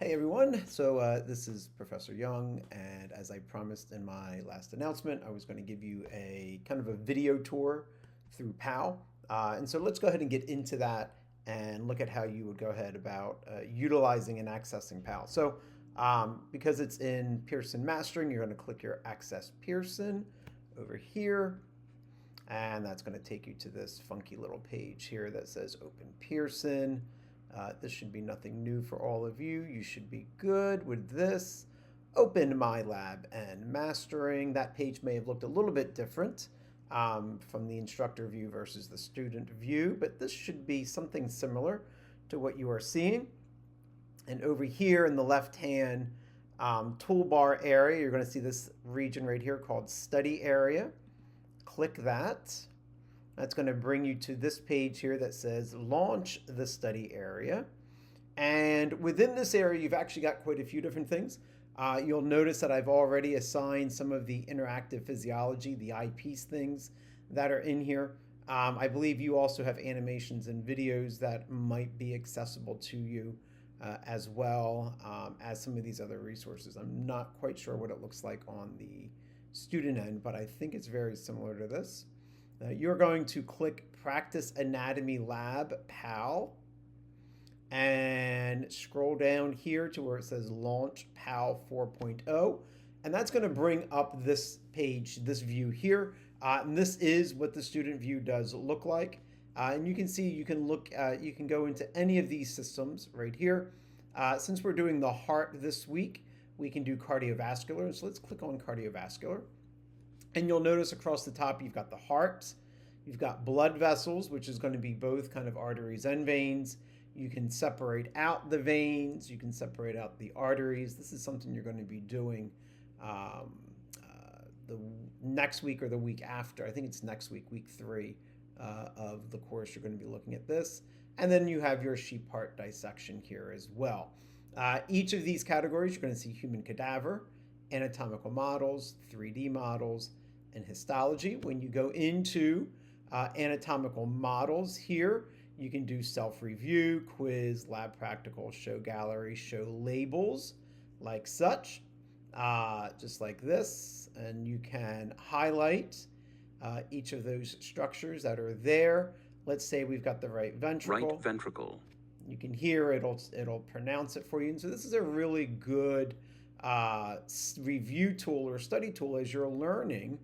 Hey everyone, this is Professor Young, and as I promised in my last announcement, I was going to give you a kind of a video tour through PAL. And so let's go ahead and get into that and look at how you would go ahead about utilizing and accessing PAL. Because it's in Pearson Mastering, you're going to click your Access Pearson over here, and that's going to take you to this funky little page here that says Open Pearson. This should be nothing new for all of you. You should be good with this. Open My Lab and Mastering. That page may have looked a little bit different from the instructor view versus the student view, but this should be something similar to what you are seeing. And over here in the left-hand toolbar area, you're going to see this region right here called Study Area. Click that. That's going to bring you to this page here that says Launch the Study Area. And within this area, you've actually got quite a few different things. You'll notice that I've already assigned some of the interactive physiology, the eyepiece things that are in here. I believe you also have animations and videos that might be accessible to you as well as some of these other resources. I'm not quite sure what it looks like on the student end, but I think it's very similar to this. You're going to click Practice Anatomy Lab PAL and scroll down here to where it says Launch PAL 4.0. And that's going to bring up this page, this view here. And this is what the student view does look like. And you can see, you can go into any of these systems right here. Since we're doing the heart this week, we can do cardiovascular. So let's click on cardiovascular. And you'll notice across the top, you've got the heart, you've got blood vessels, which is going to be both kind of arteries and veins. You can separate out the veins, you can separate out the arteries. This is something you're going to be doing the next week or the week after. I think it's next week, week 3 of the course. You're going to be looking at this. And then you have your sheep heart dissection here as well. Each of these categories, you're going to see human cadaver, anatomical models, 3D models, and histology. When you go into anatomical models here, you can do self-review, quiz, lab practical, show gallery, show labels, like such, just like this. And you can highlight each of those structures that are there. Let's say we've got the right ventricle. Right ventricle. You can hear it'll pronounce it for you. And so this is a really good review tool or study tool as you're learning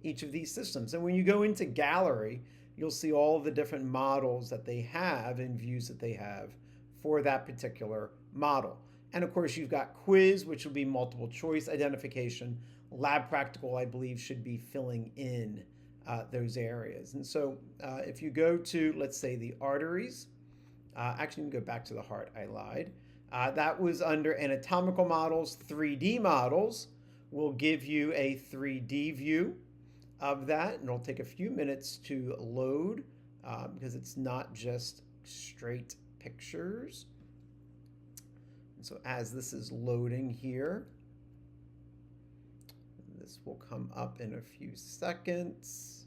each of these systems. And when you go into gallery, you'll see all of the different models that they have and views that they have for that particular model. And of course, you've got quiz, which will be multiple choice identification. Lab practical, I believe, should be filling in those areas. And so if you go to, let's say, the arteries, actually, go back to the heart. I lied. That was under anatomical models. 3D models will give you a 3D view of that, and it'll take a few minutes to load because it's not just straight pictures. And so as this is loading here, this will come up in a few seconds.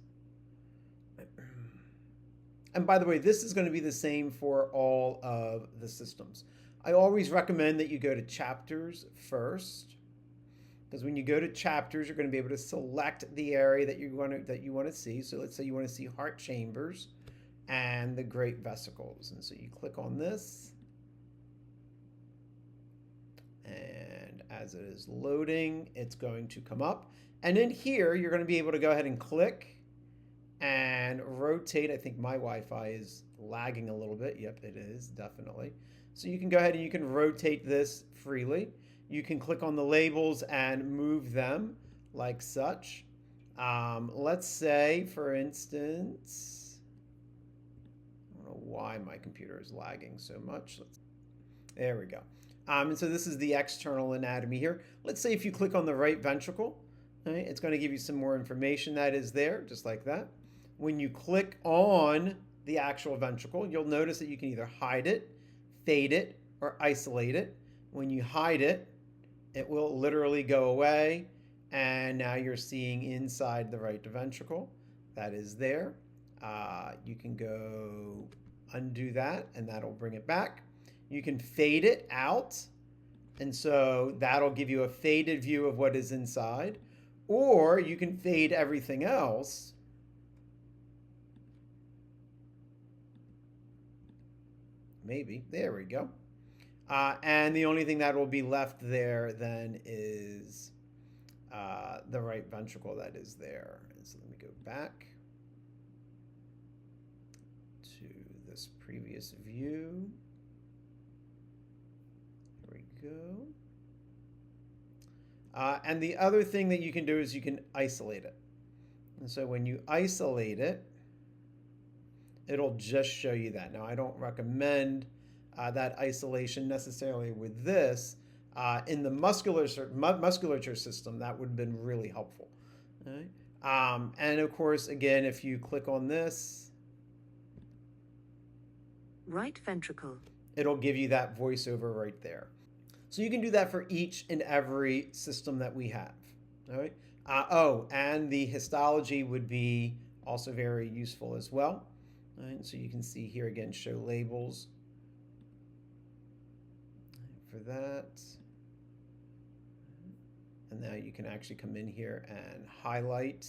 And by the way, this is going to be the same for all of the systems. I always recommend that you go to chapters first, because when you go to chapters, you're going to be able to select the area that you want to see. So let's say you want to see heart chambers and the great vesicles. And so you click on this. And as it is loading, it's going to come up. And in here, you're going to be able to go ahead and click and rotate. I think my Wi-Fi is lagging a little bit. Yep, it is, definitely. So you can go ahead and you can rotate this freely. You can click on the labels and move them like such. Let's say, for instance, I don't know why my computer is lagging so much. There we go. And so this is the external anatomy here. Let's say if you click on the right ventricle, right, it's going to give you some more information that is there, just like that. When you click on the actual ventricle, you'll notice that you can either hide it, fade it, or isolate it. When you hide it, it will literally go away, and now you're seeing inside the right ventricle. That is there. You can go undo that, and that'll bring it back. You can fade it out, And so that'll give you a faded view of what is inside. Or you can fade everything else. Maybe. There we go. And the only thing that will be left there then is the right ventricle that is there. And so let me go back to this previous view. There we go. And the other thing that you can do is you can isolate it. And so when you isolate it, it'll just show you that. Now, I don't recommend that isolation necessarily with this. In the musculature system, that would have been really helpful. Right? And of course, again, if you click on this, right ventricle, it'll give you that voiceover right there. So you can do that for each and every system that we have. All right. Oh, and the histology would be also very useful as well. All right, so you can see here again, show labels for that. And now you can actually come in here and highlight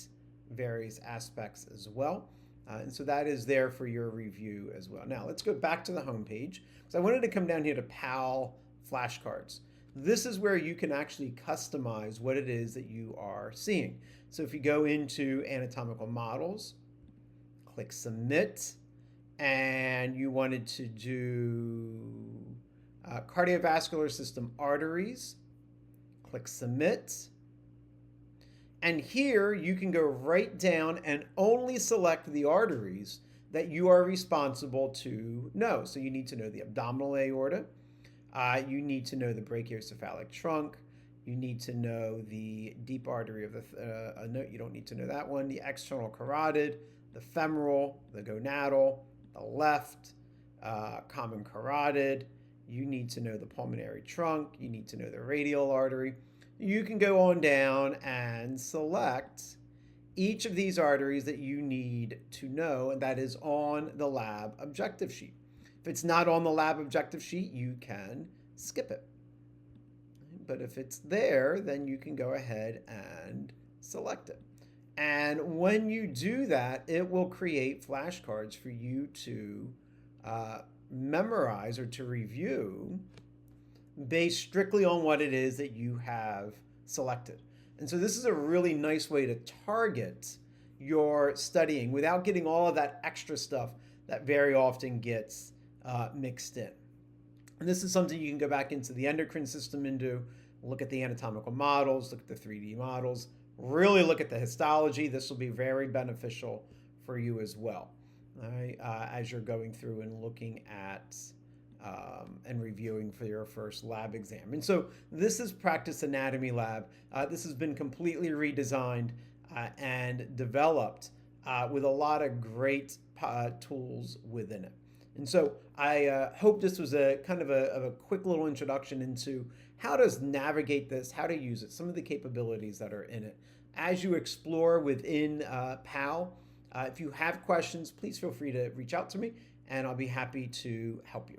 various aspects as well. And so that is there for your review as well. Now let's go back to the home page because I wanted to come down here to PAL flashcards. This is where you can actually customize what it is that you are seeing. So if you go into anatomical models, click submit, and you wanted to do cardiovascular system arteries, click submit. And here you can go right down and only select the arteries that you are responsible to know. So you need to know the abdominal aorta. You need to know the brachiocephalic trunk. You need to know the deep artery of the, no, you don't need to know that one. The external carotid, the femoral, the gonadal, the left, common carotid. You need to know the pulmonary trunk. You need to know the radial artery. You can go on down and select each of these arteries that you need to know, and that is on the lab objective sheet. If it's not on the lab objective sheet, you can skip it. But if it's there, then you can go ahead and select it. And when you do that, it will create flashcards for you to memorize or to review based strictly on what it is that you have selected. And so this is a really nice way to target your studying without getting all of that extra stuff that very often gets mixed in. And this is something you can go back into the endocrine system and do, look at the anatomical models, look at the 3D models, really look at the histology. This will be very beneficial for you as well, all right, as you're going through and looking at and reviewing for your first lab exam. And so this is Practice Anatomy Lab. This has been completely redesigned and developed with a lot of great tools within it. And so I hope this was a kind of a quick little introduction into how to navigate this, how to use it, some of the capabilities that are in it. As you explore within PAL, if you have questions, please feel free to reach out to me and I'll be happy to help you.